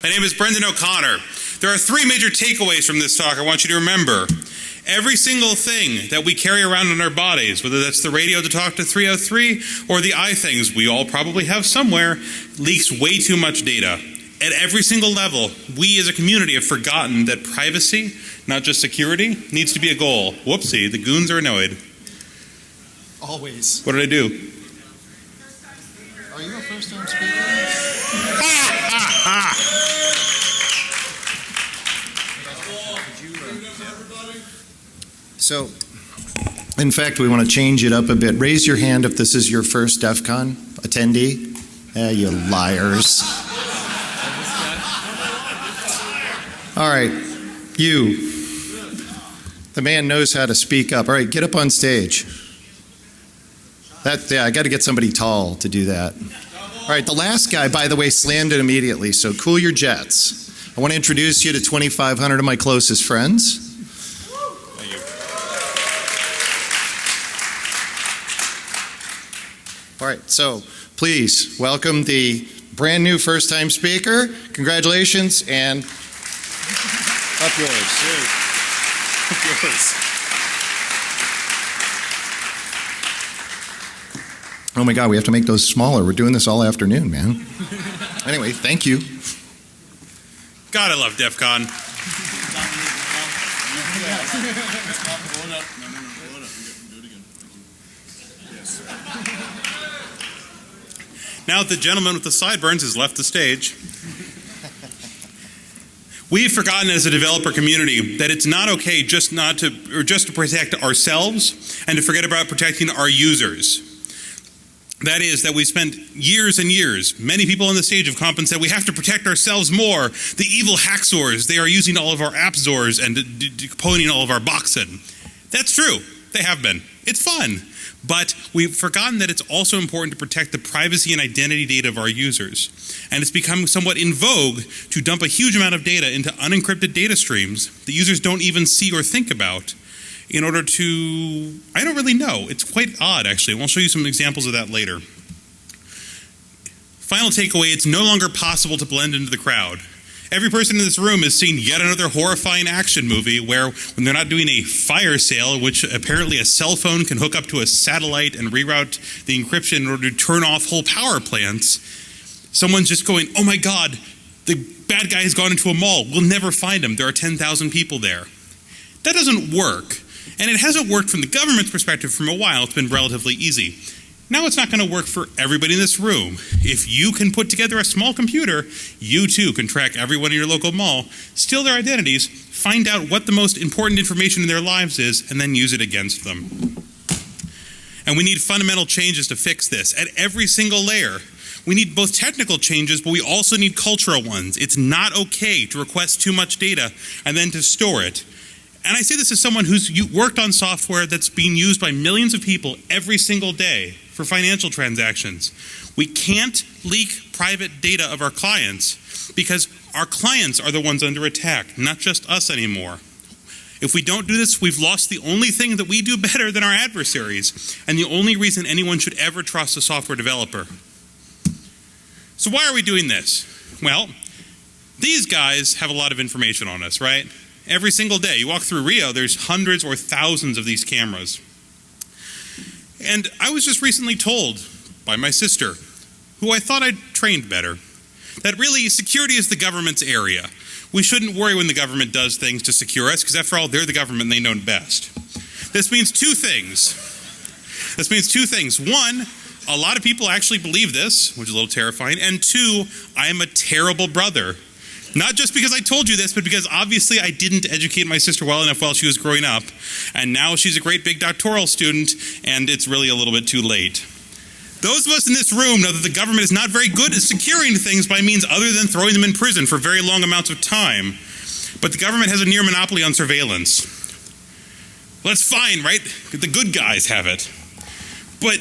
My name is Brendan O'Connor. There are three major takeaways from this talk I want you to remember. Every single thing that we carry around in our bodies, whether that's the radio to talk to 303 or the eye things we all probably have somewhere, leaks way too much data. At every single level, we as a community have forgotten that privacy, not just security, needs to be a goal. Whoopsie, the goons are annoyed. Always. What did I do? Are you a first-time speaker? So, in fact, we want to change it up a bit. Raise your hand if this is your first DEF CON attendee. You liars. All right, you. The man knows how to speak up. All right, get up on stage. I got to get somebody tall to do that. All right, the last guy, by the way, slammed it immediately, so cool your jets. I want to introduce you to 2,500 of my closest friends. Thank you. All right, so please welcome the brand new first-time speaker. Congratulations, and up yours. Up yours. Oh my God, we have to make those smaller. We're doing this all afternoon, man. Anyway, thank you. God, I love DEF CON. Now that the gentleman with the sideburns has left the stage, we've forgotten as a developer community that it's not okay just to protect ourselves and to forget about protecting our users. That is, that we spent years and years, many people on the stage have commented that we have to protect ourselves more. The evil hacksaws, they are using all of our appzors and decomposing all of our boxen. That's true, they have been. It's fun. But we've forgotten that it's also important to protect the privacy and identity data of our users. And it's become somewhat in vogue to dump a huge amount of data into unencrypted data streams that users don't even see or think about in order to, I don't really know. It's quite odd, actually. I'll show you some examples of that later. Final takeaway, it's no longer possible to blend into the crowd. Every person in this room has seen yet another horrifying action movie where when they're not doing a fire sale, in which apparently a cell phone can hook up to a satellite and reroute the encryption in order to turn off whole power plants, someone's just going, oh my God, the bad guy has gone into a mall. We'll never find him. There are 10,000 people there. That doesn't work. And it hasn't worked from the government's perspective for a while. It's been relatively easy. Now it's not going to work for everybody in this room. If you can put together a small computer, you too can track everyone in your local mall, steal their identities, find out what the most important information in their lives is, and then use it against them. And we need fundamental changes to fix this at every single layer. We need both technical changes, but we also need cultural ones. It's not okay to request too much data and then to store it. And I say this as someone who's worked on software that's being used by millions of people every single day for financial transactions. We can't leak private data of our clients because our clients are the ones under attack, not just us anymore. If we don't do this, we've lost the only thing that we do better than our adversaries, and the only reason anyone should ever trust a software developer. So why are we doing this? Well, these guys have a lot of information on us, right? Every single day. You walk through Rio, there's hundreds or thousands of these cameras. And I was just recently told by my sister, who I thought I'd trained better, that really security is the government's area. We shouldn't worry when the government does things to secure us, because after all, they're the government and they know best. This means two things. One, a lot of people actually believe this, which is a little terrifying. And two, I am a terrible brother. Not just because I told you this, but because obviously I didn't educate my sister well enough while she was growing up. And now she's a great big doctoral student, and it's really a little bit too late. Those of us in this room know that the government is not very good at securing things by means other than throwing them in prison for very long amounts of time. But the government has a near monopoly on surveillance. Well, that's fine, right? The good guys have it. But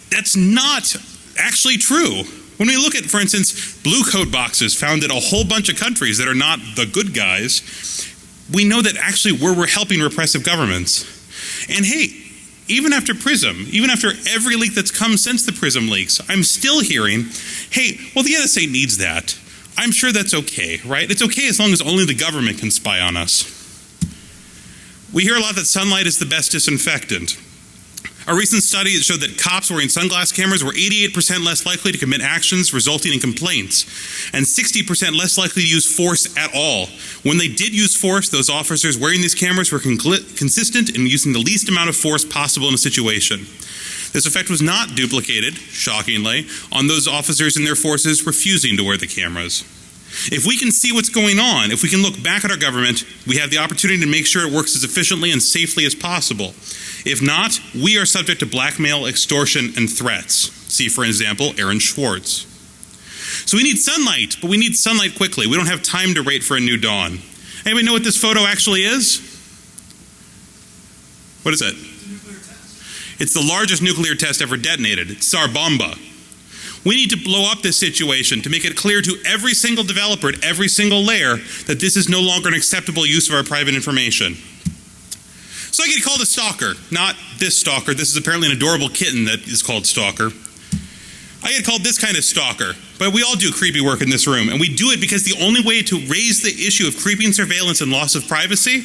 that's not actually true. When we look at, for instance, blue coat boxes found in a whole bunch of countries that are not the good guys, we know that actually we're helping repressive governments. And hey, even after PRISM, even after every leak that's come since the PRISM leaks, I'm still hearing, hey, well, the NSA needs that. I'm sure that's okay, right? It's okay as long as only the government can spy on us. We hear a lot that sunlight is the best disinfectant. A recent study showed that cops wearing sunglass cameras were 88% less likely to commit actions resulting in complaints, and 60% less likely to use force at all. When they did use force, those officers wearing these cameras were consistent in using the least amount of force possible in a situation. This effect was not duplicated, shockingly, on those officers and their forces refusing to wear the cameras. If we can see what's going on, if we can look back at our government, we have the opportunity to make sure it works as efficiently and safely as possible. If not, we are subject to blackmail, extortion, and threats. See, for example, Aaron Schwartz. So we need sunlight, but we need sunlight quickly. We don't have time to wait for a new dawn. Anybody know what this photo actually is? What is it? It's the largest nuclear test ever detonated. It's Tsar Bomba. We need to blow up this situation to make it clear to every single developer at every single layer that this is no longer an acceptable use of our private information. So I get called a stalker. Not this stalker. This is apparently an adorable kitten that is called Stalker. I get called this kind of stalker. But we all do creepy work in this room. And we do it because the only way to raise the issue of creeping surveillance and loss of privacy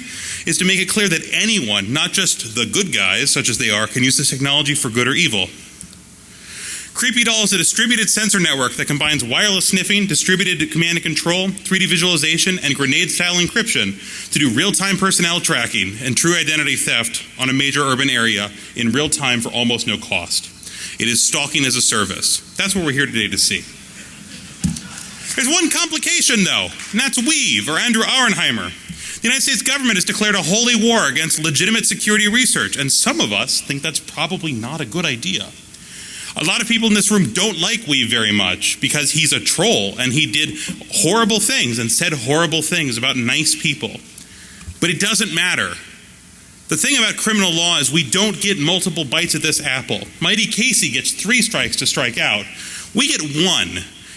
is to make it clear that anyone, not just the good guys, such as they are, can use this technology for good or evil. CreepyDoll is a distributed sensor network that combines wireless sniffing, distributed command and control, 3D visualization, and grenade-style encryption to do real-time personnel tracking and true identity theft on a major urban area in real time for almost no cost. It is stalking as a service. That's what we're here today to see. There's one complication, though, and that's Weave, or Andrew Auernheimer. The United States government has declared a holy war against legitimate security research, and some of us think that's probably not a good idea. A lot of people in this room don't like Weave very much because he's a troll and he did horrible things and said horrible things about nice people. But it doesn't matter. The thing about criminal law is we don't get multiple bites at this apple. Mighty Casey gets 3 strikes to strike out. We get 1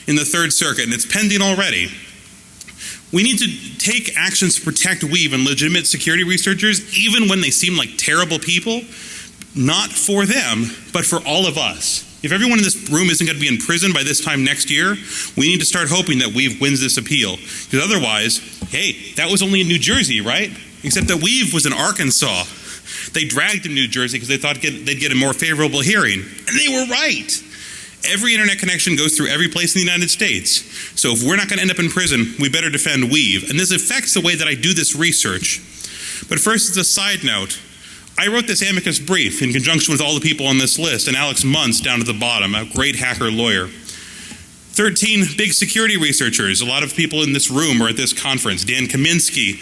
in the Third Circuit, and it's pending already. We need to take actions to protect Weave and legitimate security researchers, even when they seem like terrible people, not for them, but for all of us. If everyone in this room isn't going to be in prison by this time next year, we need to start hoping that Weave wins this appeal. Because otherwise, hey, that was only in New Jersey, right? Except that Weave was in Arkansas. They dragged him to New Jersey because they thought they'd get a more favorable hearing. And they were right. Every internet connection goes through every place in the United States. So if we're not going to end up in prison, we better defend Weave. And this affects the way that I do this research. But first, as a side note, I wrote this amicus brief in conjunction with all the people on this list, and Alex Muntz down at the bottom, a great hacker lawyer. 13 big security researchers, a lot of people in this room are at this conference. Dan Kaminsky,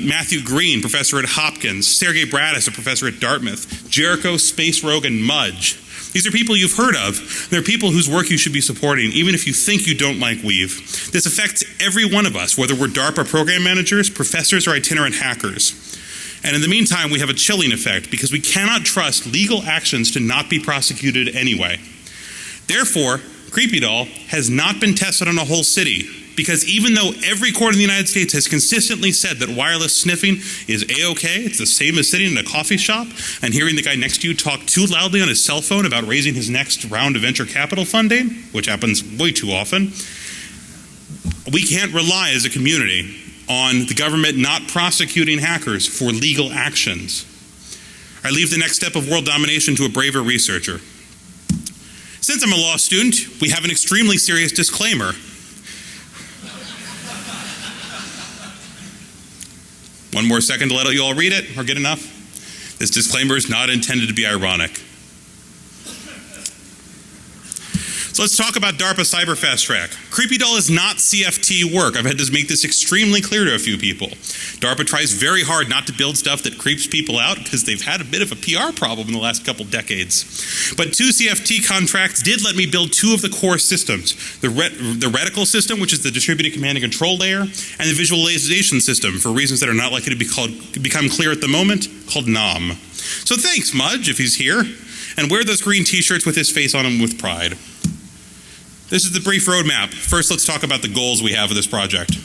Matthew Green, professor at Hopkins, Sergey Bradis, a professor at Dartmouth, Jericho, Space Rogue, and Mudge. These are people you've heard of. They're people whose work you should be supporting, even if you think you don't like Weave. This affects every one of us, whether we're DARPA program managers, professors, or itinerant hackers. And in the meantime, we have a chilling effect because we cannot trust legal actions to not be prosecuted anyway. Therefore, CreepyDoll has not been tested on a whole city because even though every court in the United States has consistently said that wireless sniffing is A-OK, it's the same as sitting in a coffee shop and hearing the guy next to you talk too loudly on his cell phone about raising his next round of venture capital funding, which happens way too often, we can't rely as a community on the government not prosecuting hackers for legal actions. I leave the next step of world domination to a braver researcher. Since I'm a law student, we have an extremely serious disclaimer. One more second to let you all read it, or get enough? This disclaimer is not intended to be ironic. So let's talk about DARPA Cyber Fast Track. CreepyDoll is not CFT work. I've had to make this extremely clear to a few people. DARPA tries very hard not to build stuff that creeps people out because they've had a bit of a PR problem in the last couple decades. But 2 CFT contracts did let me build 2 of the core systems. The reticle system, which is the distributed command and control layer, and the visualization system, for reasons that are not likely to become clear at the moment, called NOM. So thanks, Mudge, if he's here. And wear those green t-shirts with his face on them with pride. This is the brief roadmap. First, let's talk about the goals we have for this project.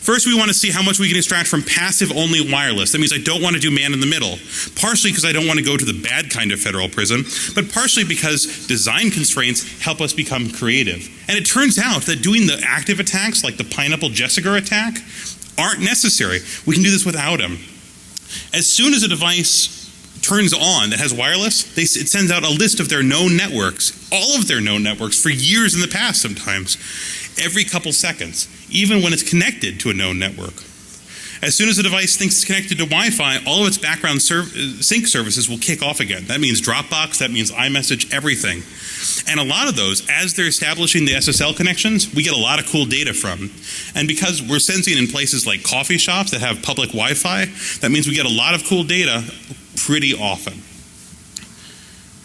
First, we want to see how much we can extract from passive-only wireless. That means I don't want to do man in the middle, partially because I don't want to go to the bad kind of federal prison, but partially because design constraints help us become creative. And it turns out that doing the active attacks, like the Pineapple Jessica attack, aren't necessary. We can do this without them. As soon as a device turns on that has wireless, it sends out a list of their known networks, all of their known networks, for years in the past sometimes, every couple seconds, even when it's connected to a known network. As soon as a device thinks it's connected to Wi-Fi, all of its background sync services will kick off again. That means Dropbox, that means iMessage, everything. And a lot of those, as they're establishing the SSL connections, we get a lot of cool data from. And because we're sensing in places like coffee shops that have public Wi-Fi, that means we get a lot of cool data pretty often.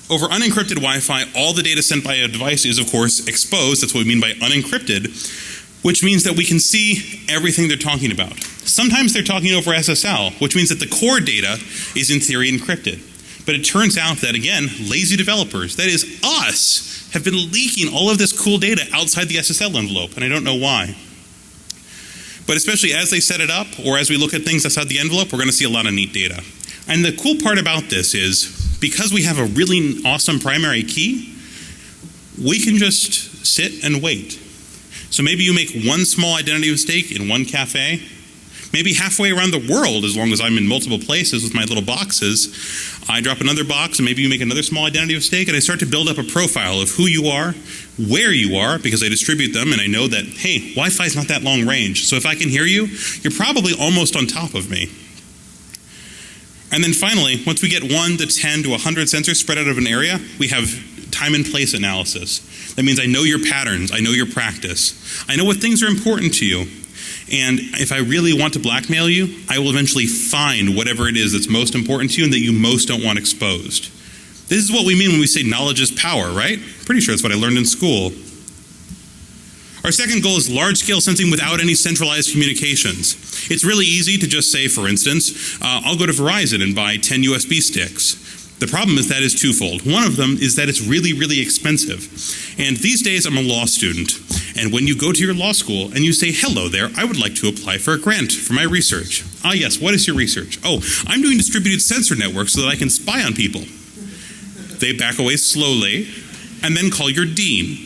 Over unencrypted Wi-Fi, all the data sent by a device is, of course, exposed. That's what we mean by unencrypted, which means that we can see everything they're talking about. Sometimes they're talking over SSL, which means that the core data is in theory encrypted. But it turns out that, again, lazy developers, that is us, have been leaking all of this cool data outside the SSL envelope, and I don't know why. But especially as they set it up, or as we look at things outside the envelope, we're going to see a lot of neat data. And the cool part about this is, because we have a really awesome primary key, we can just sit and wait. So maybe you make one small identity mistake in one cafe, maybe halfway around the world, as long as I'm in multiple places with my little boxes, I drop another box and maybe you make another small identity mistake, and I start to build up a profile of who you are, where you are, because I distribute them and I know that, hey, Wi-Fi is not that long range, so if I can hear you, you're probably almost on top of me. And then finally, once we get 1 to 10 to 100 sensors spread out of an area, we have time and place analysis. That means I know your patterns, I know your practice, I know what things are important to you. And if I really want to blackmail you, I will eventually find whatever it is that's most important to you and that you most don't want exposed. This is what we mean when we say knowledge is power, right? Pretty sure that's what I learned in school. Our second goal is large-scale sensing without any centralized communications. It's really easy to just say, for instance, I'll go to Verizon and buy 10 USB sticks. The problem is that is twofold. One of them is that it's really, really expensive. And these days I'm a law student. And when you go to your law school and you say, hello there, I would like to apply for a grant for my research. Ah, yes, what is your research? Oh, I'm doing distributed sensor networks so that I can spy on people. They back away slowly and then call your dean.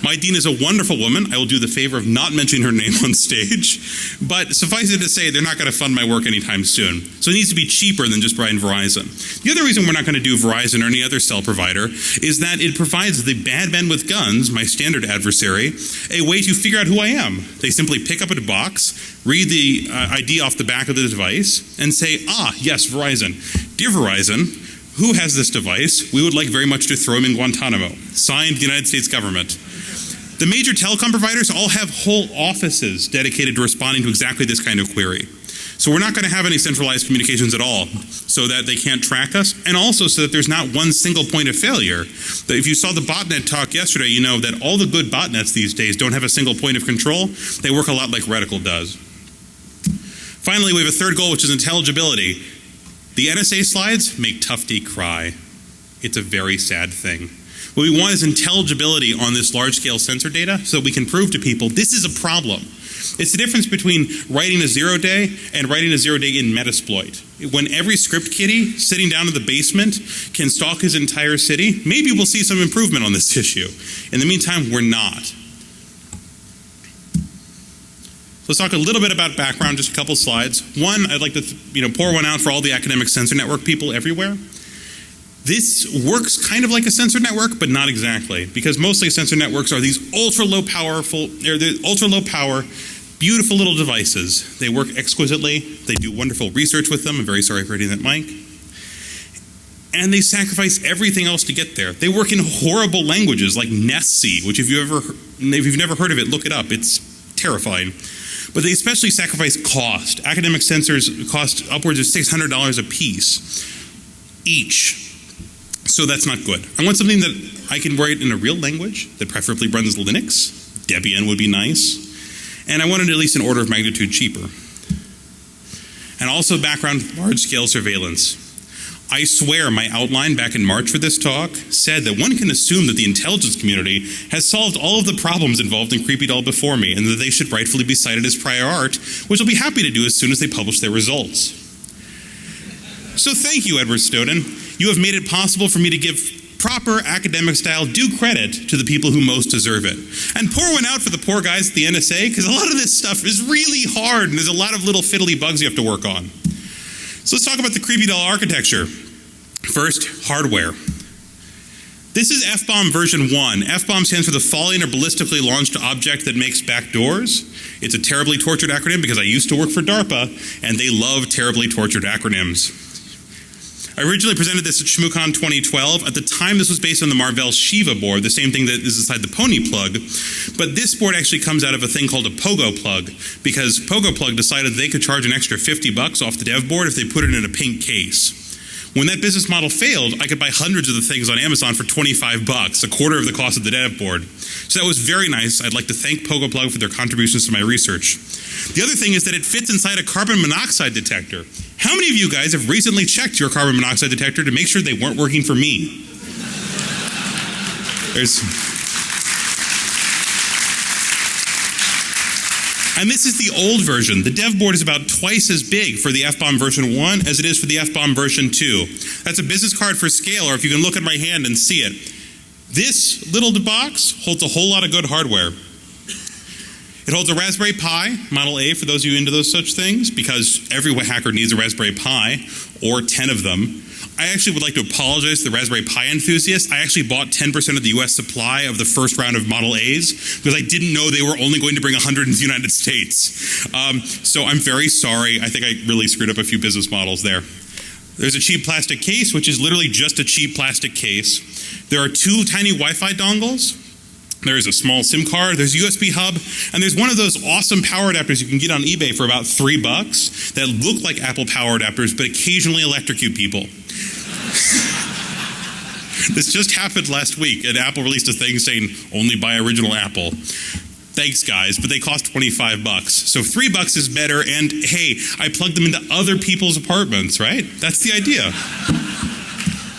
My dean is a wonderful woman. I will do the favor of not mentioning her name on stage. But suffice it to say, they're not going to fund my work anytime soon. So it needs to be cheaper than just buying Verizon. The other reason we're not going to do Verizon or any other cell provider is that it provides the bad men with guns, my standard adversary, a way to figure out who I am. They simply pick up a box, read the ID off the back of the device, and say, ah, yes, Verizon. Dear Verizon, who has this device? We would like very much to throw him in Guantanamo. Signed, the United States government. The major telecom providers all have whole offices dedicated to responding to exactly this kind of query. So we're not going to have any centralized communications at all, so that they can't track us, and also so that there's not one single point of failure. That if you saw the botnet talk yesterday, you know that all the good botnets these days don't have a single point of control. They work a lot like Reticle does. Finally, we have a third goal, which is intelligibility. The NSA slides make Tufty cry. It's a very sad thing. What we want is intelligibility on this large-scale sensor data so that we can prove to people this is a problem. It's the difference between writing a 0-day and writing a 0-day in Metasploit. When every script kiddie sitting down in the basement can stalk his entire city, maybe we'll see some improvement on this issue. In the meantime, we're not. Let's talk a little bit about background, just a couple slides. One, I'd like to pour one out for all the academic sensor network people everywhere. This works kind of like a sensor network, but not exactly, because mostly sensor networks are these ultra-low power, beautiful little devices. They work exquisitely. They do wonderful research with them. I'm very sorry for hitting that mic. And they sacrifice everything else to get there. They work in horrible languages like Nessie, which if you've never heard of it, look it up. It's terrifying. But they especially sacrifice cost. Academic sensors cost upwards of $600 a piece each. So that's not good. I want something that I can write in a real language that preferably runs Linux. Debian would be nice. And I want it at least an order of magnitude cheaper. And also background, large-scale surveillance. I swear my outline back in March for this talk said that one can assume that the intelligence community has solved all of the problems involved in Creepy Doll before me, and that they should rightfully be cited as prior art, which I'll be happy to do as soon as they publish their results. So thank you, Edward Snowden. You have made it possible for me to give proper academic-style due credit to the people who most deserve it. And pour one out for the poor guys at the NSA, because a lot of this stuff is really hard, and there's a lot of little fiddly bugs you have to work on. So let's talk about the Creepy Doll architecture. First, hardware. This is F-bomb version 1. F-bomb stands for the falling or ballistically launched object that makes back doors. It's a terribly tortured acronym because I used to work for DARPA, and they love terribly tortured acronyms. I originally presented this at ShmooCon 2012. At the time, this was based on the Marvell Shiva board, the same thing that is inside the Pony plug. But this board actually comes out of a thing called a Pogo plug, because Pogo plug decided they could charge an extra $50 off the dev board if they put it in a pink case. When that business model failed, I could buy hundreds of the things on Amazon for $25, a quarter of the cost of the dev board. So that was very nice. I'd like to thank Pogo plug for their contributions to my research. The other thing is that it fits inside a carbon monoxide detector. How many of you guys have recently checked your carbon monoxide detector to make sure they weren't working for me? And this is the old version. The dev board is about twice as big for the F-bomb version 1 as it is for the F-bomb version 2. That's a business card for scale, or if you can look at my hand and see it. This little box holds a whole lot of good hardware. It holds a Raspberry Pi, Model A, for those of you into those such things, because every hacker needs a Raspberry Pi, or 10 of them. I actually would like to apologize to the Raspberry Pi enthusiasts. I actually bought 10% of the US supply of the first round of Model A's because I didn't know they were only going to bring 100 into the United States. So I'm very sorry. I think I really screwed up a few business models there. There's a cheap plastic case, which is literally just a cheap plastic case. There are 2 tiny Wi-Fi dongles. There's a small SIM card, there's a USB hub, and there's one of those awesome power adapters you can get on eBay for about $3 that look like Apple power adapters but occasionally electrocute people. This just happened last week, and Apple released a thing saying only buy original Apple. Thanks, guys, but they cost $25. So $3 is better, and hey, I plugged them into other people's apartments, right? That's the idea.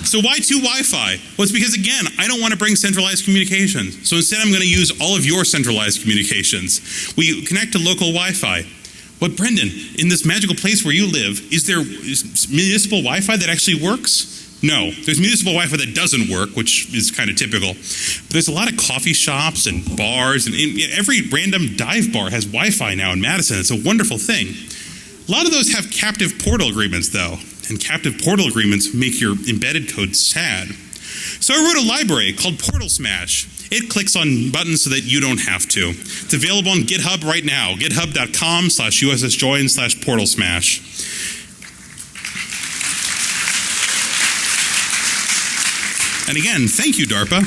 So why 2 Wi-Fi? Well, it's because, again, I don't want to bring centralized communications. So instead, I'm going to use all of your centralized communications. We connect to local Wi-Fi. But Brendan, in this magical place where you live, is there municipal Wi-Fi that actually works? No. There's municipal Wi-Fi that doesn't work, which is kind of typical. But there's a lot of coffee shops and bars, and every random dive bar has Wi-Fi now in Madison. It's a wonderful thing. A lot of those have captive portal agreements, though. And captive portal agreements make your embedded code sad. So I wrote a library called Portal Smash. It clicks on buttons so that you don't have to. It's available on GitHub right now, github.com/ussjoin/portal smash. And again, thank you, DARPA.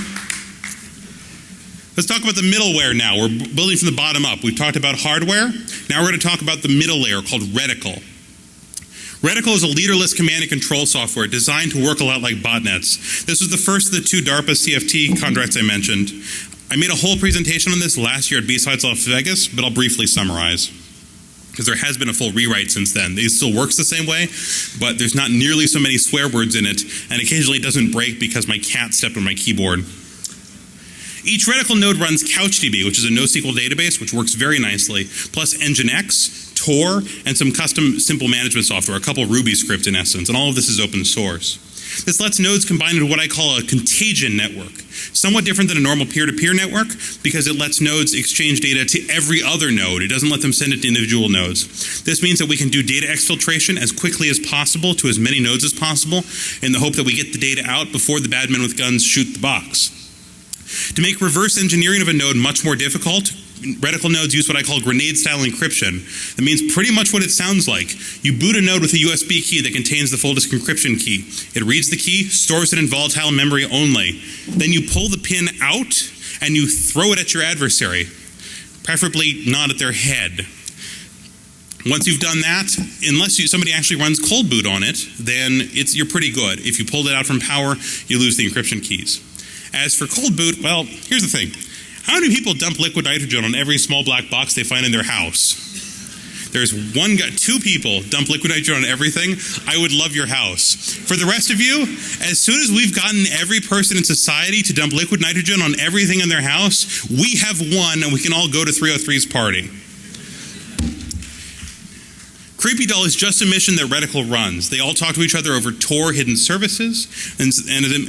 Let's talk about the middleware now. We're building from the bottom up. We've talked about hardware. Now we're going to talk about the middle layer called Reticle. Reticle is a leaderless command and control software designed to work a lot like botnets. This was the first of the 2 DARPA CFT contracts I mentioned. I made a whole presentation on this last year at B-Sides Las Vegas, but I'll briefly summarize. Because there has been a full rewrite since then. It still works the same way, but there's not nearly so many swear words in it, and occasionally it doesn't break because my cat stepped on my keyboard. Each Reticle node runs CouchDB, which is a NoSQL database, which works very nicely, plus Nginx, Tor, and some custom simple management software, a couple Ruby scripts in essence, and all of this is open source. This lets nodes combine into what I call a contagion network, somewhat different than a normal peer-to-peer network because it lets nodes exchange data to every other node. It doesn't let them send it to individual nodes. This means that we can do data exfiltration as quickly as possible to as many nodes as possible in the hope that we get the data out before the bad men with guns shoot the box. To make reverse engineering of a node much more difficult, Reticle nodes use what I call grenade-style encryption. That means pretty much what it sounds like. You boot a node with a USB key that contains the full disk encryption key. It reads the key, stores it in volatile memory only. Then you pull the pin out and you throw it at your adversary, preferably not at their head. Once you've done that, unless somebody actually runs cold boot on it, then you're pretty good. If you pulled it out from power, you lose the encryption keys. As for cold boot, well, here's the thing. How many people dump liquid nitrogen on every small black box they find in their house? there's one guy, two people dump liquid nitrogen on everything, I would love your house. For the rest of you, as soon as we've gotten every person in society to dump liquid nitrogen on everything in their house, we have won and we can all go to 303's party. CreepyDoll is just a mission that Reticle runs. They all talk to each other over Tor hidden services, and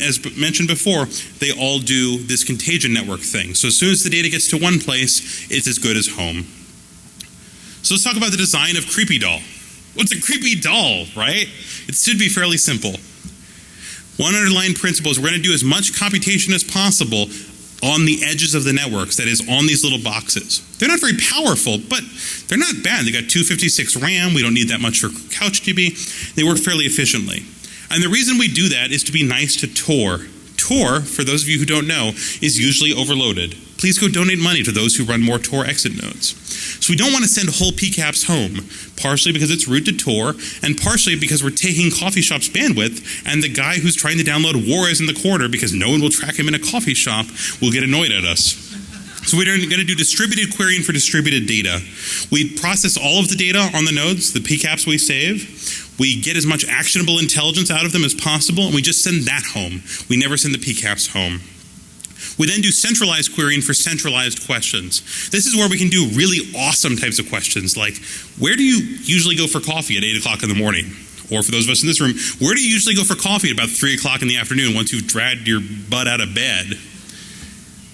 as mentioned before, they all do this contagion network thing. So as soon as the data gets to one place, it's as good as home. So let's talk about the design of CreepyDoll. What's a creepy doll, right? It should be fairly simple. One underlying principle is we're going to do as much computation as possible on the edges of the networks, that is, on these little boxes. They're not very powerful, but they're not bad. They got 256 RAM. We don't need that much for CouchDB. They work fairly efficiently. And the reason we do that is to be nice to Tor. Tor, for those of you who don't know, is usually overloaded. Please go donate money to those who run more Tor exit nodes. So we don't want to send whole PCAPs home, partially because it's root to Tor, and partially because we're taking coffee shop's bandwidth, and the guy who's trying to download Juarez in the corner, because no one will track him in a coffee shop, will get annoyed at us. So we're going to do distributed querying for distributed data. We process all of the data on the nodes, the PCAPs we save. We get as much actionable intelligence out of them as possible, and we just send that home. We never send the PCAPs home. We then do centralized querying for centralized questions. This is where we can do really awesome types of questions, like, where do you usually go for coffee at 8 o'clock in the morning? Or for those of us in this room, where do you usually go for coffee at about 3 o'clock in the afternoon once you've dragged your butt out of bed?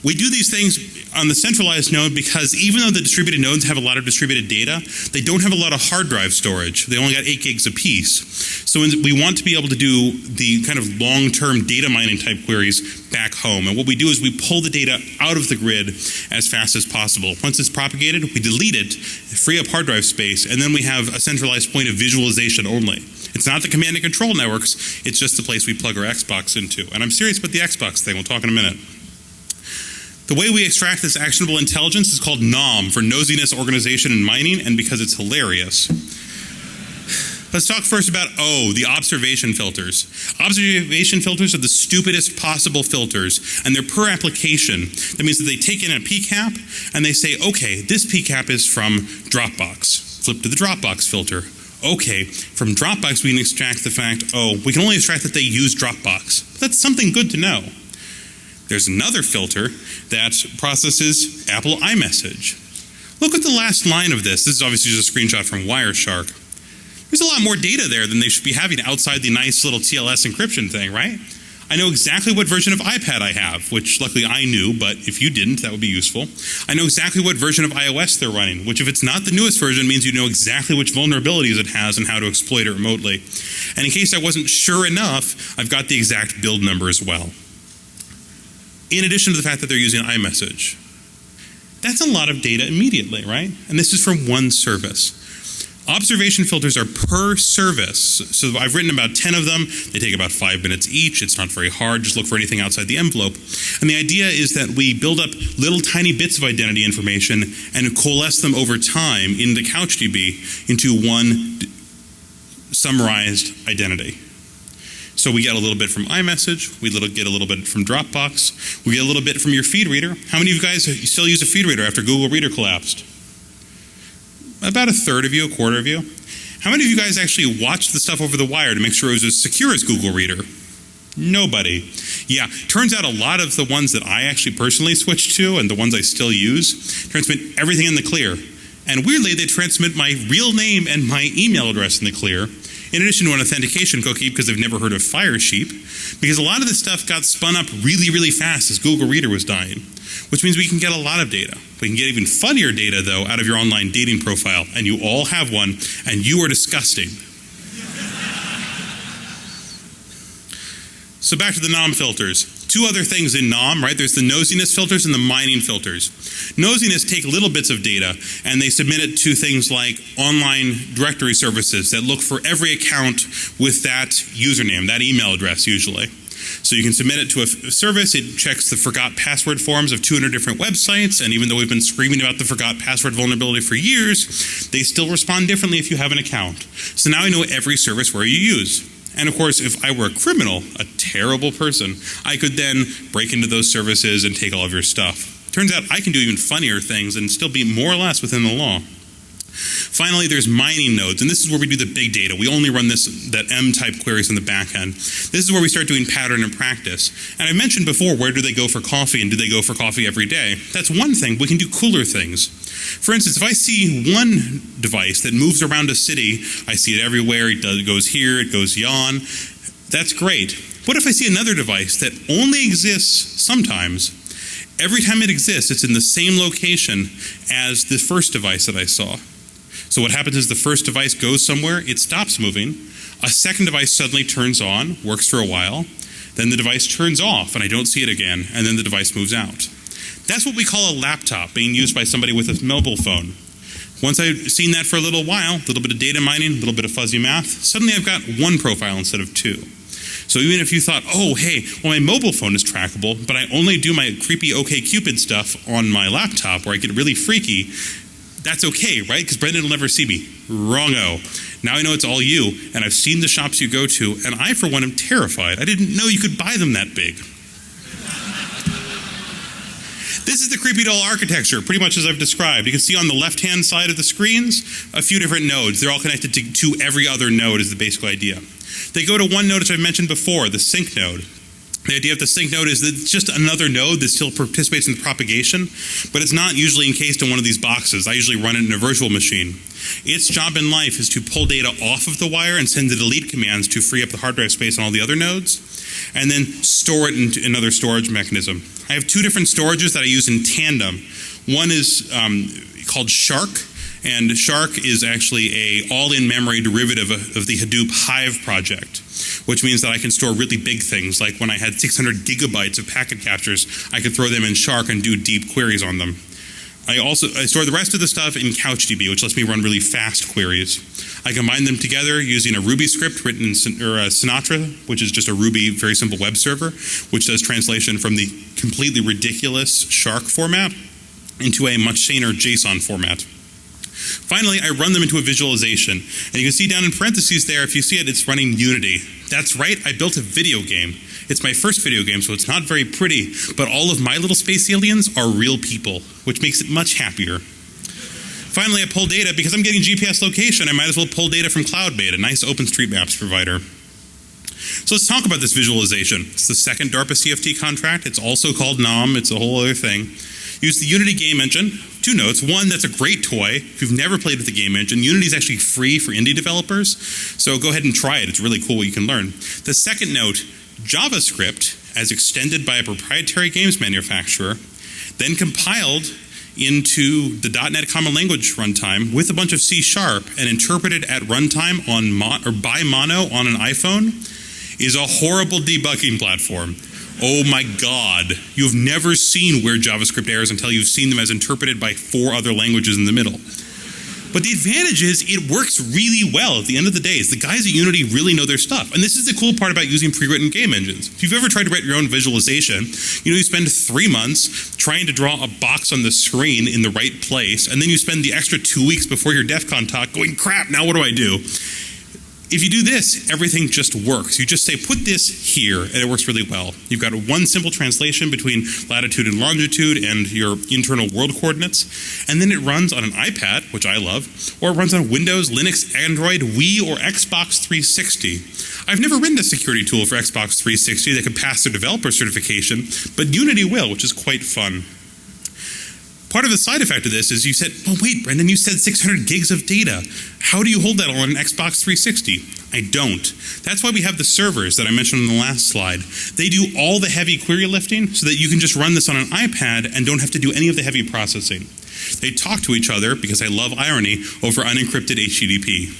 We do these things on the centralized node because even though the distributed nodes have a lot of distributed data, they don't have a lot of hard drive storage. They only got 8 gigs apiece. So we want to be able to do the kind of long-term data mining type queries back home. And what we do is we pull the data out of the grid as fast as possible. Once it's propagated, we delete it, free up hard drive space, and then we have a centralized point of visualization only. It's not the command and control networks, it's just the place we plug our Xbox into. And I'm serious about the Xbox thing, we'll talk in a minute. The way we extract this actionable intelligence is called NOM, for Nosiness, Organization, and Mining, and because it's hilarious. Let's talk first about the observation filters. Observation filters are the stupidest possible filters, and they're per application. That means that they take in a PCAP, and they say, okay, this PCAP is from Dropbox. Flip to the Dropbox filter. Okay, from Dropbox we can extract the fact, we can only extract that they use Dropbox. That's something good to know. There's another filter that processes Apple iMessage. Look at the last line of this. This is obviously just a screenshot from Wireshark. There's a lot more data there than they should be having outside the nice little TLS encryption thing, right? I know exactly what version of iPad I have, which luckily I knew, but if you didn't, that would be useful. I know exactly what version of iOS they're running, which if it's not the newest version means you know exactly which vulnerabilities it has and how to exploit it remotely. And in case I wasn't sure enough, I've got the exact build number as well. In addition to the fact that they're using iMessage. That's a lot of data immediately, right? And this is from one service. Observation filters are per service. So I've written about 10 of them. They take about 5 minutes each. It's not very hard. Just look for anything outside the envelope. And the idea is that we build up little tiny bits of identity information and coalesce them over time in the CouchDB into one summarized identity. So we get a little bit from iMessage, we get a little bit from Dropbox, we get a little bit from your feed reader. How many of you guys still use a feed reader after Google Reader collapsed? About a third of you, a quarter of you. How many of you guys actually watched the stuff over the wire to make sure it was as secure as Google Reader? Nobody. Yeah, turns out a lot of the ones that I actually personally switched to and the ones I still use transmit everything in the clear. And weirdly, they transmit my real name and my email address in the clear, in addition to an authentication cookie because they've never heard of Firesheep, because a lot of this stuff got spun up really, really fast as Google Reader was dying, which means we can get a lot of data. We can get even funnier data, though, out of your online dating profile, and you all have one, and you are disgusting. So back to the NOM filters. Two other things in NOM, right? There's the nosiness filters and the mining filters. Nosiness take little bits of data and they submit it to things like online directory services that look for every account with that username, that email address usually. So you can submit it to a service, it checks the forgot password forms of 200 different websites, and even though we've been screaming about the forgot password vulnerability for years, they still respond differently if you have an account. So now I know every service where you use. And of course, if I were a criminal, a terrible person, I could then break into those services and take all of your stuff. Turns out I can do even funnier things and still be more or less within the law. Finally, there's mining nodes, and this is where we do the big data. We only run that M-type queries on the back end. This is where we start doing pattern and practice. And I mentioned before, where do they go for coffee, and do they go for coffee every day? That's one thing. We can do cooler things. For instance, if I see one device that moves around a city, I see it everywhere, it goes here, it goes yon, that's great. What if I see another device that only exists sometimes? Every time it exists, it's in the same location as the first device that I saw. So what happens is the first device goes somewhere, it stops moving, a second device suddenly turns on, works for a while, then the device turns off and I don't see it again, and then the device moves out. That's what we call a laptop being used by somebody with a mobile phone. Once I've seen that for a little while, a little bit of data mining, a little bit of fuzzy math, suddenly I've got one profile instead of two. So even if you thought, oh, hey, well, my mobile phone is trackable, but I only do my creepy OkCupid stuff on my laptop where I get really freaky, that's okay, right? Because Brendan will never see me. Wrong-o. Now I know it's all you, and I've seen the shops you go to, and I, for one, am terrified. I didn't know you could buy them that big. This is the creepy doll architecture, pretty much as I've described. You can see on the left-hand side of the screens a few different nodes. They're all connected to every other node is the basic idea. They go to one node, which I've mentioned before, the sync node. The idea of the sync node is that it's just another node that still participates in the propagation, but it's not usually encased in one of these boxes. I usually run it in a virtual machine. Its job in life is to pull data off of the wire and send the delete commands to free up the hard drive space on all the other nodes, and then store it into another storage mechanism. I have two different storages that I use in tandem. One is called Shark, and Shark is actually a all-in memory derivative of the Hadoop Hive project, which means that I can store really big things. Like when I had 600 gigabytes of packet captures, I could throw them in Shark and do deep queries on them. I store the rest of the stuff in CouchDB, which lets me run really fast queries. I combine them together using a Ruby script written in Sinatra, which is just a Ruby very simple web server, which does translation from the completely ridiculous Shark format into a much saner JSON format. Finally, I run them into a visualization. And you can see down in parentheses there, if you see it, it's running Unity. That's right, I built a video game. It's my first video game, so it's not very pretty, but all of my little space aliens are real people, which makes it much happier. Finally, I pull data. Because I'm getting GPS location, I might as well pull data from Cloudbait, a nice OpenStreetMaps provider. So let's talk about this visualization. It's the second DARPA CFT contract. It's also called NOM. It's a whole other thing. Use the Unity game engine. Two notes. One, that's a great toy. If you've never played with the game engine, Unity is actually free for indie developers. So go ahead and try it. It's really cool what you can learn. The second note, JavaScript, as extended by a proprietary games manufacturer, then compiled into the .NET Common Language runtime with a bunch of C# and interpreted at runtime on by Mono on an iPhone, is a horrible debugging platform. Oh my God. You've never seen weird JavaScript errors until you've seen them as interpreted by 4 other languages in the middle. But the advantage is it works really well at the end of the day. The guys at Unity really know their stuff. And this is the cool part about using pre-written game engines. If you've ever tried to write your own visualization, you spend 3 months trying to draw a box on the screen in the right place, and then you spend the extra 2 weeks before your DEF CON talk going, crap, now what do I do? If you do this, everything just works. You just say, put this here, and it works really well. You've got one simple translation between latitude and longitude and your internal world coordinates, and then it runs on an iPad, which I love, or it runs on Windows, Linux, Android, Wii, or Xbox 360. I've never written a security tool for Xbox 360 that could pass their developer certification, but Unity will, which is quite fun. Part of the side effect of this is you said, well, wait, Brendan, you said 600 gigs of data. How do you hold that on an Xbox 360? I don't. That's why we have the servers that I mentioned on the last slide. They do all the heavy query lifting so that you can just run this on an iPad and don't have to do any of the heavy processing. They talk to each other, because I love irony, over unencrypted HTTP.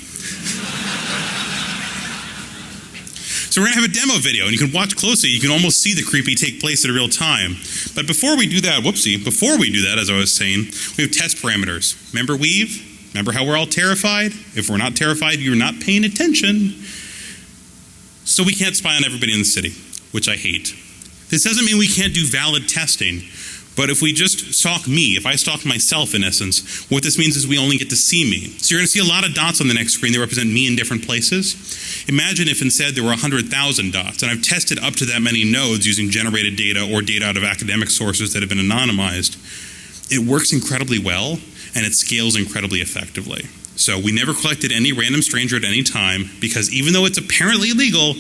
So we're going to have a demo video, and you can watch closely. You can almost see the creepy take place in real time. But before we do that, before we do that, as I was saying, we have test parameters. Remember Weave? Remember how we're all terrified? If we're not terrified, you're not paying attention. So we can't spy on everybody in the city, which I hate. This doesn't mean we can't do valid testing. But if we just stalk me, if I stalk myself in essence, what this means is we only get to see me. So you're going to see a lot of dots on the next screen that represent me in different places. Imagine if instead there were 100,000 dots, and I've tested up to that many nodes using generated data or data out of academic sources that have been anonymized. It works incredibly well, and it scales incredibly effectively. So we never collected any random stranger at any time because even though it's apparently illegal,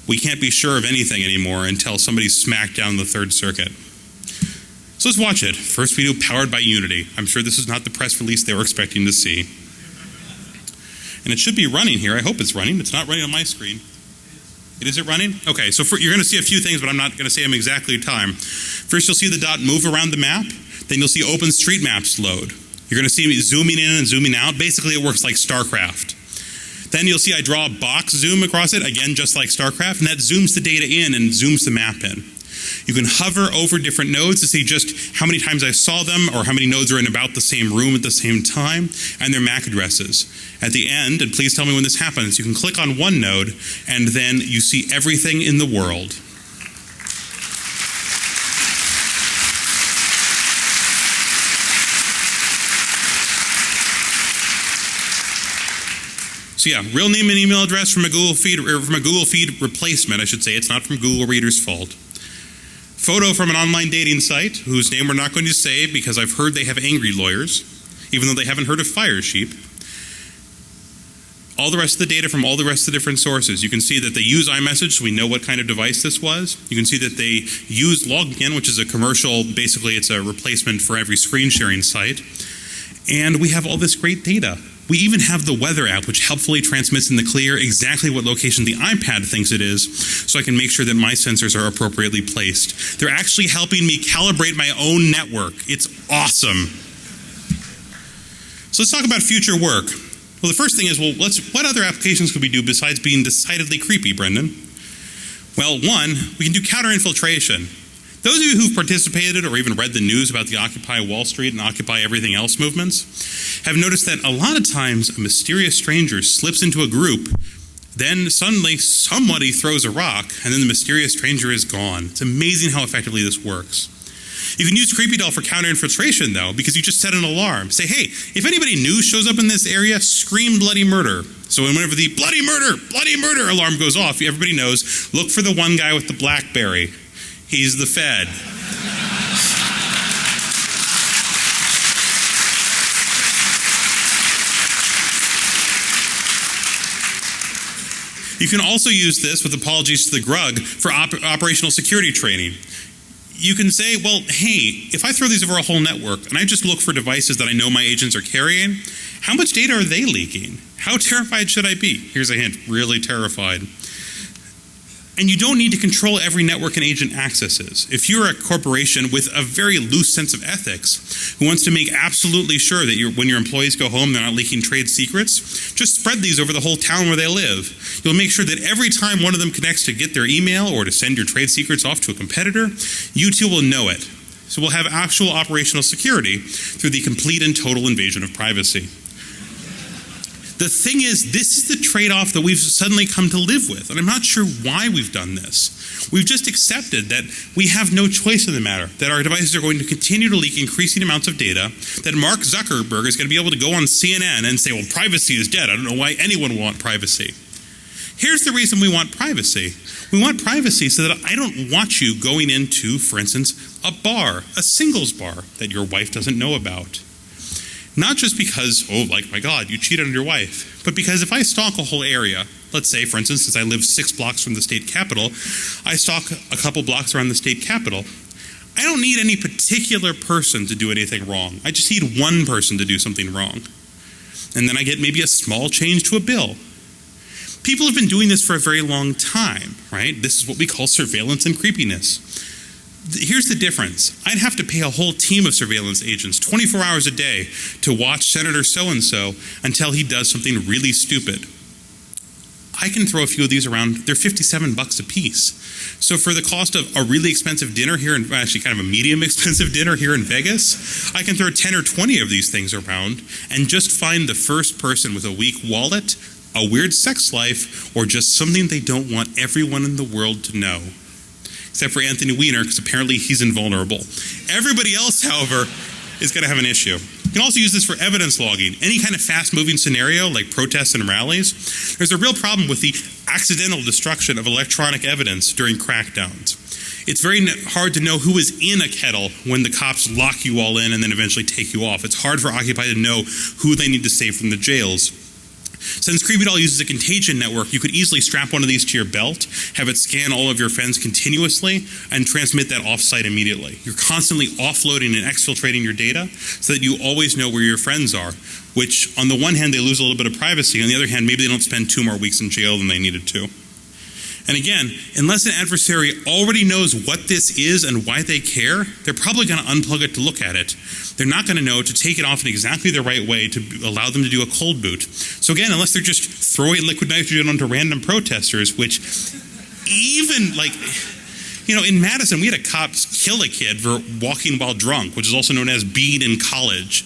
we can't be sure of anything anymore until somebody's smacked down the Third Circuit. So let's watch it. First video powered by Unity. I'm sure this is not the press release they were expecting to see. And it should be running here. I hope it's running. It's not running on my screen. Is it running? Okay, so you're going to see a few things, but I'm not going to say them exactly time. First, you'll see the dot move around the map. Then you'll see OpenStreetMaps load. You're going to see me zooming in and zooming out. Basically, it works like StarCraft. Then you'll see I draw a box zoom across it, again, just like StarCraft, and that zooms the data in and zooms the map in. You can hover over different nodes to see just how many times I saw them or how many nodes are in about the same room at the same time, and their MAC addresses. At the end, and please tell me when this happens, you can click on one node, and then you see everything in the world. So yeah, real name and email address from a Google Feed, or from a Google Feed replacement, I should say. It's not from Google Reader's fault. Photo from an online dating site, whose name we're not going to say because I've heard they have angry lawyers, even though they haven't heard of Fire Sheep. All the rest of the data from all the rest of the different sources. You can see that they use iMessage, so we know what kind of device this was. You can see that they use Login, which is a commercial, basically it's a replacement for every screen sharing site. And we have all this great data. We even have the weather app, which helpfully transmits in the clear exactly what location the iPad thinks it is, so I can make sure that my sensors are appropriately placed. They're actually helping me calibrate my own network. It's awesome. So let's talk about future work. Well, the first thing is, what other applications could we do besides being decidedly creepy, Brendan? Well, one, we can do counter-infiltration. Those of you who've participated or even read the news about the Occupy Wall Street and Occupy Everything Else movements have noticed that a lot of times a mysterious stranger slips into a group, then suddenly somebody throws a rock, and then the mysterious stranger is gone. It's amazing how effectively this works. You can use CreepyDoll for counter-infiltration, though, because you just set an alarm. Say, hey, if anybody new shows up in this area, scream bloody murder. So whenever the bloody murder alarm goes off, everybody knows, look for the one guy with the BlackBerry. He's the Fed. You can also use this, with apologies to the GRUG, for operational security training. You can say, well, hey, if I throw these over a whole network and I just look for devices that I know my agents are carrying, how much data are they leaking? How terrified should I be? Here's a hint, really terrified. And you don't need to control every network an agent accesses. If you're a corporation with a very loose sense of ethics who wants to make absolutely sure that when your employees go home, they're not leaking trade secrets, just spread these over the whole town where they live. You'll make sure that every time one of them connects to get their email or to send your trade secrets off to a competitor, you too will know it. So we'll have actual operational security through the complete and total invasion of privacy. The thing is, this is the trade-off that we've suddenly come to live with, and I'm not sure why we've done this. We've just accepted that we have no choice in the matter, that our devices are going to continue to leak increasing amounts of data, that Mark Zuckerberg is going to be able to go on CNN and say, well, privacy is dead. I don't know why anyone would want privacy. Here's the reason we want privacy. We want privacy so that I don't want you going into, for instance, a bar, a singles bar that your wife doesn't know about. Not just because, oh, like, my God, you cheated on your wife, but because if I stalk a whole area, let's say, for instance, since I live 6 blocks from the state capitol, I stalk a couple blocks around the state capitol, I don't need any particular person to do anything wrong. I just need one person to do something wrong. And then I get maybe a small change to a bill. People have been doing this for a very long time, right? This is what we call surveillance and creepiness. Here's the difference. I'd have to pay a whole team of surveillance agents 24 hours a day to watch Senator so-and-so until he does something really stupid. I can throw a few of these around. They're $57 a piece. So for the cost of a really expensive dinner here, actually kind of a medium expensive dinner here in Vegas, I can throw 10 or 20 of these things around and just find the first person with a weak wallet, a weird sex life, or just something they don't want everyone in the world to know. Except for Anthony Weiner, because apparently he's invulnerable. Everybody else, however, is going to have an issue. You can also use this for evidence logging. Any kind of fast-moving scenario, like protests and rallies, there's a real problem with the accidental destruction of electronic evidence during crackdowns. It's very hard to know who is in a kettle when the cops lock you all in and then eventually take you off. It's hard for Occupy to know who they need to save from the jails. Since Creepydoll uses a contagion network, you could easily strap one of these to your belt, have it scan all of your friends continuously, and transmit that off-site immediately. You're constantly offloading and exfiltrating your data so that you always know where your friends are, which on the one hand they lose a little bit of privacy, on the other hand maybe they don't spend 2 more weeks in jail than they needed to. And again, unless an adversary already knows what this is and why they care, they're probably going to unplug it to look at it. They're not going to know to take it off in exactly the right way to allow them to do a cold boot. So again, unless they're just throwing liquid nitrogen onto random protesters, which even in Madison, we had a cop kill a kid for walking while drunk, which is also known as being in college.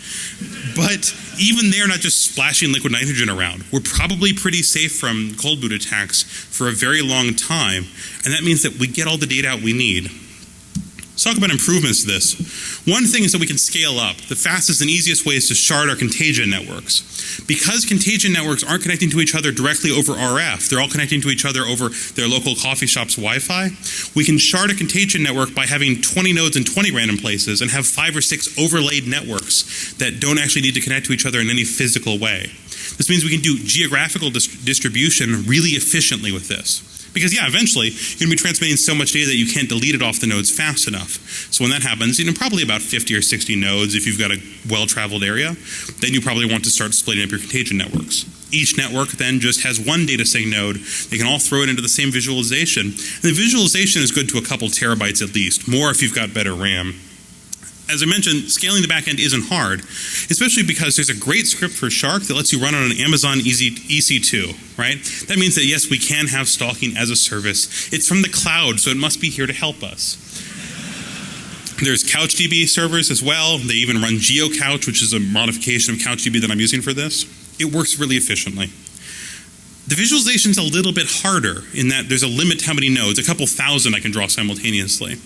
But even they're not just splashing liquid nitrogen around. We're probably pretty safe from cold boot attacks for a very long time, and that means that we get all the data out we need. Let's talk about improvements to this. One thing is that we can scale up. The fastest and easiest way is to shard our contagion networks. Because contagion networks aren't connecting to each other directly over RF, they're all connecting to each other over their local coffee shop's Wi-Fi, we can shard a contagion network by having 20 nodes in 20 random places and have 5 or 6 overlaid networks that don't actually need to connect to each other in any physical way. This means we can do geographical distribution really efficiently with this. Because eventually you're going to be transmitting so much data that you can't delete it off the nodes fast enough. So when that happens, probably about 50 or 60 nodes if you've got a well-traveled area, then you probably want to start splitting up your contagion networks. Each network then just has one data sync node. They can all throw it into the same visualization. And the visualization is good to a couple terabytes at least, more if you've got better RAM. As I mentioned, scaling the backend isn't hard, especially because there's a great script for Shark that lets you run on an Amazon EC2, right? That means that yes, we can have stalking as a service. It's from the cloud, so it must be here to help us. There's CouchDB servers as well. They even run GeoCouch, which is a modification of CouchDB that I'm using for this. It works really efficiently. The visualization's a little bit harder in that there's a limit to how many nodes, a couple thousand I can draw simultaneously.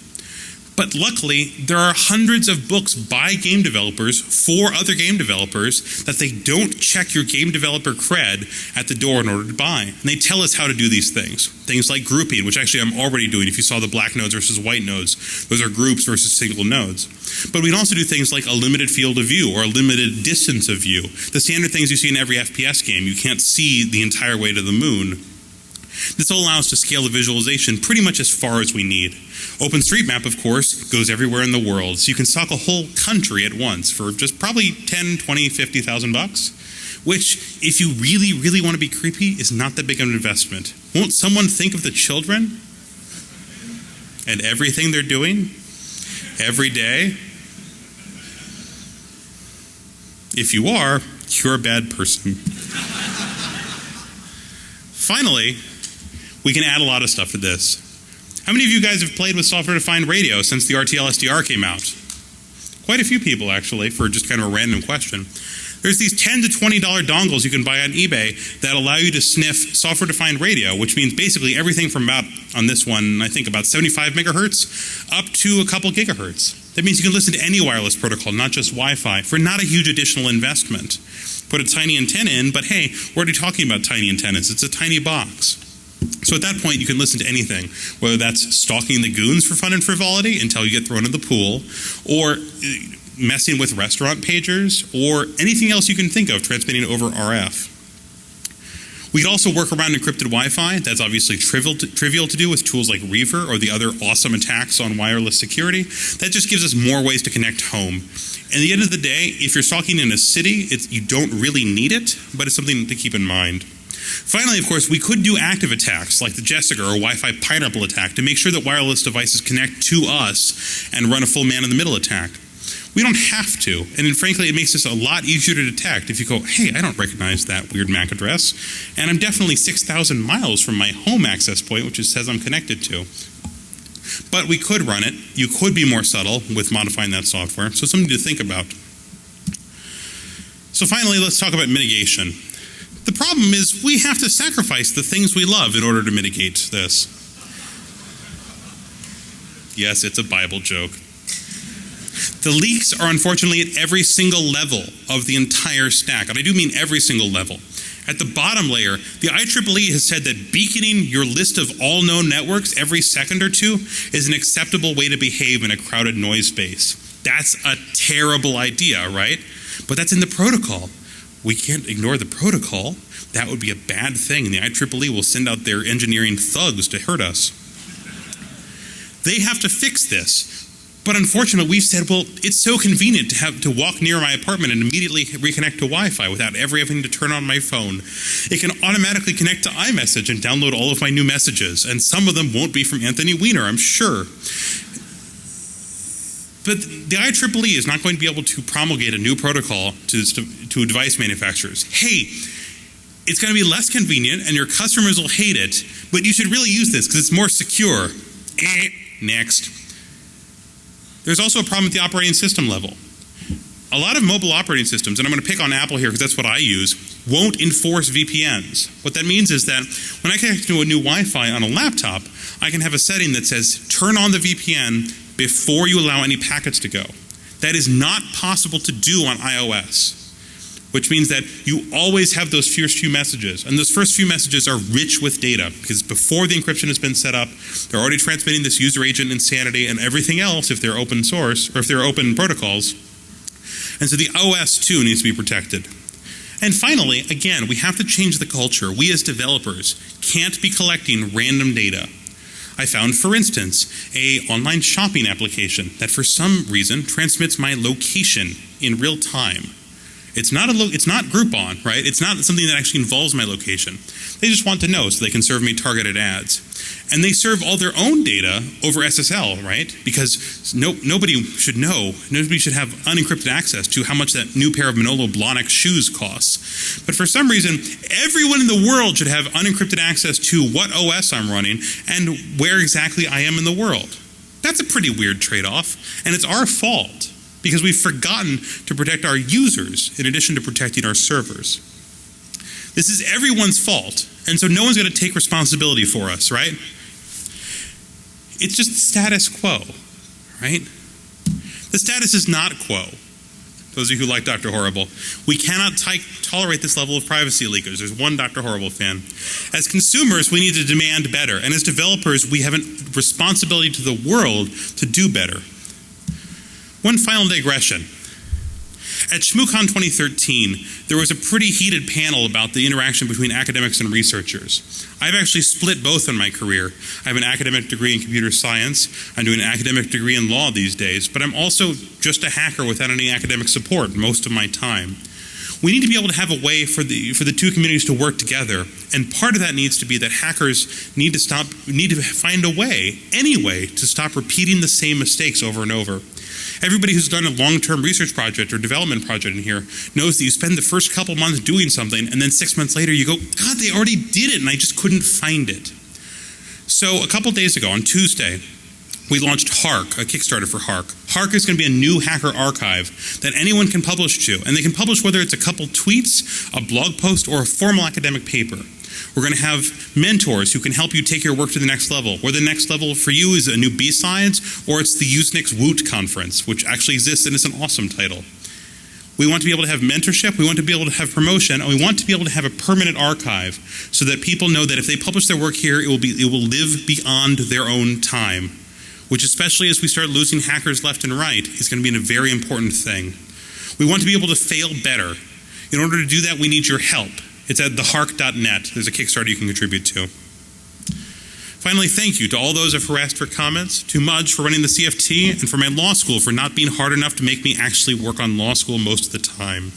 But luckily, there are hundreds of books by game developers for other game developers that they don't check your game developer cred at the door in order to buy. And they tell us how to do these things. Things like grouping, which actually I'm already doing. If you saw the black nodes versus white nodes, those are groups versus single nodes. But we can also do things like a limited field of view or a limited distance of view. The standard things you see in every FPS game. You can't see the entire way to the moon. This will allow us to scale the visualization pretty much as far as we need. OpenStreetMap, of course, goes everywhere in the world, so you can stock a whole country at once for just probably 10, 20, 50,000 bucks, which, if you really, really want to be creepy, is not that big of an investment. Won't someone think of the children and everything they're doing every day? If you are, you're a bad person. Finally, we can add a lot of stuff to this. How many of you guys have played with software-defined radio since the RTL SDR came out? Quite a few people, actually, for just kind of a random question. There's these $10 to $20 dongles you can buy on eBay that allow you to sniff software-defined radio, which means basically everything from about, on this one, I think about 75 megahertz up to a couple gigahertz. That means you can listen to any wireless protocol, not just Wi-Fi, for not a huge additional investment. Put a tiny antenna in, but hey, we're already talking about tiny antennas. It's a tiny box. So at that point, you can listen to anything, whether that's stalking the goons for fun and frivolity until you get thrown in the pool, or messing with restaurant pagers, or anything else you can think of transmitting over RF. We can also work around encrypted Wi-Fi. That's obviously trivial to do with tools like Reaver or the other awesome attacks on wireless security. That just gives us more ways to connect home. And at the end of the day, if you're stalking in a city, you don't really need it, but it's something to keep in mind. Finally, of course, we could do active attacks like the Jessica or Wi-Fi Pineapple attack to make sure that wireless devices connect to us and run a full man-in-the-middle attack. We don't have to, and frankly, it makes this a lot easier to detect if you go, hey, I don't recognize that weird MAC address, and I'm definitely 6,000 miles from my home access point, which it says I'm connected to. But we could run it. You could be more subtle with modifying that software, so something to think about. So finally, let's talk about mitigation. The problem is we have to sacrifice the things we love in order to mitigate this. Yes, it's a Bible joke. The leaks are unfortunately at every single level of the entire stack, and I do mean every single level. At the bottom layer, the IEEE has said that beaconing your list of all known networks every second or two is an acceptable way to behave in a crowded noise space. That's a terrible idea, right? But that's in the protocol. We can't ignore the protocol. That would be a bad thing, and the IEEE will send out their engineering thugs to hurt us. They have to fix this. But unfortunately, we've said, well, it's so convenient to have to walk near my apartment and immediately reconnect to Wi-Fi without ever having to turn on my phone. It can automatically connect to iMessage and download all of my new messages, and some of them won't be from Anthony Weiner, I'm sure. But the IEEE is not going to be able to promulgate a new protocol to device manufacturers. Hey, it's going to be less convenient and your customers will hate it, but you should really use this because it's more secure. Next. There's also a problem at the operating system level. A lot of mobile operating systems, and I'm going to pick on Apple here because that's what I use, won't enforce VPNs. What that means is that when I connect to a new Wi-Fi on a laptop, I can have a setting that says turn on the VPN before you allow any packets to go. That is not possible to do on iOS, which means that you always have those first few messages. And those first few messages are rich with data because before the encryption has been set up, they're already transmitting this user agent insanity and everything else if they're open source or if they're open protocols. And so the OS too needs to be protected. And finally, again, we have to change the culture. We as developers can't be collecting random data. I found, for instance, an online shopping application that for some reason transmits my location in real time. It's not Groupon, right? It's not something that actually involves my location. They just want to know so they can serve me targeted ads. And they serve all their own data over SSL, right? Because nobody should know. Nobody should have unencrypted access to how much that new pair of Manolo Blahnik shoes costs. But for some reason, everyone in the world should have unencrypted access to what OS I'm running and where exactly I am in the world. That's a pretty weird trade-off, and it's our fault, because we've forgotten to protect our users in addition to protecting our servers. This is everyone's fault, and so no one's going to take responsibility for us, right? It's just status quo, right? The status is not quo. Those of you who like Dr. Horrible. We cannot tolerate this level of privacy leakers. There's one Dr. Horrible fan. As consumers, we need to demand better, and as developers, we have a responsibility to the world to do better. One final digression. At ShmooCon 2013, there was a pretty heated panel about the interaction between academics and researchers. I've actually split both in my career. I have an academic degree in computer science. I'm doing an academic degree in law these days, but I'm also just a hacker without any academic support most of my time. We need to be able to have a way for the two communities to work together, and part of that needs to be that hackers need to find a way, any way, to stop repeating the same mistakes over and over. Everybody who's done a long-term research project or development project in here knows that you spend the first couple months doing something, and then 6 months later you go, God, they already did it, and I just couldn't find it. So a couple days ago, on Tuesday, we launched HARK, a Kickstarter for HARK. HARK is going to be a new hacker archive that anyone can publish to, and they can publish whether it's a couple tweets, a blog post, or a formal academic paper. We're going to have mentors who can help you take your work to the next level, where the next level for you is a new B-Sides, or it's the Usenix Woot Conference, which actually exists and is an awesome title. We want to be able to have mentorship, we want to be able to have promotion, and we want to be able to have a permanent archive so that people know that if they publish their work here, it will live beyond their own time, which, especially as we start losing hackers left and right, is going to be a very important thing. We want to be able to fail better. In order to do that, we need your help. It's at thehark.net. There's a Kickstarter you can contribute to. Finally, thank you to all those who've harassed for comments, to Mudge for running the CFT, and for my law school for not being hard enough to make me actually work on law school most of the time.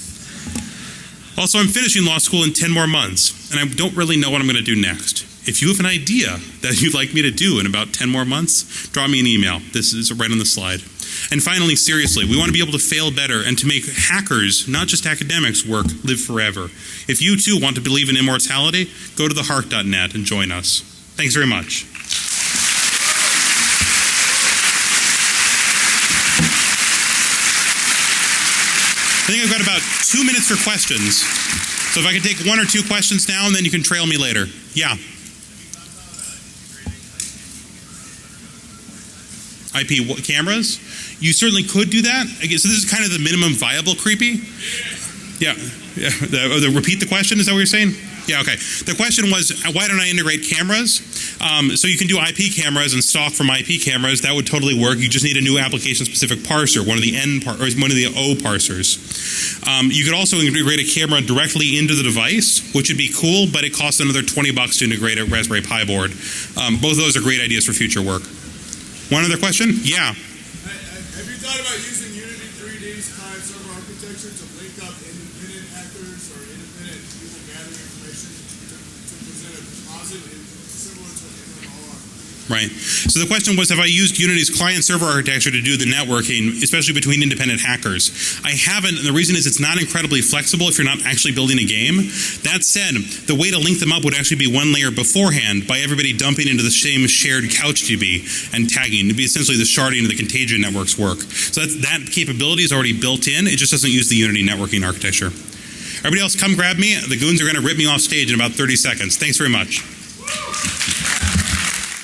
Also, I'm finishing law school in 10 more months, and I don't really know what I'm going to do next. If you have an idea that you'd like me to do in about 10 more months, drop me an email. This is right on the slide. And finally, seriously, we want to be able to fail better and to make hackers, not just academics, live forever. If you too want to believe in immortality, go to thehark.net and join us. Thanks very much. I think I've got about 2 minutes for questions. So if I could take 1 or 2 questions now, and then you can trail me later. Yeah. IP cameras? You certainly could do that. So this is kind of the minimum viable creepy. Yeah. Repeat the question, is that what you're saying? Yeah, okay. The question was, why don't I integrate cameras? So you can do IP cameras and stalk from IP cameras. That would totally work. You just need a new application-specific parser, one of the O parsers. You could also integrate a camera directly into the device, which would be cool, but it costs another $20 to integrate a Raspberry Pi board. Both of those are great ideas for future work. One other question? Yeah. Have you thought about using Unity 3D's client-server architecture to link up independent hackers or independent people gathering information to present a composite similar to an MMR? Right. So the question was, have I used Unity's client-server architecture to do the networking, especially between independent hackers? I haven't, and the reason is it's not incredibly flexible if you're not actually building a game. That said, the way to link them up would actually be one layer beforehand by everybody dumping into the same shared CouchDB and tagging. It'd be essentially the sharding of the contagion networks work. So that capability is already built in. It just doesn't use the Unity networking architecture. Everybody else, come grab me. The goons are going to rip me off stage in about 30 seconds. Thanks very much.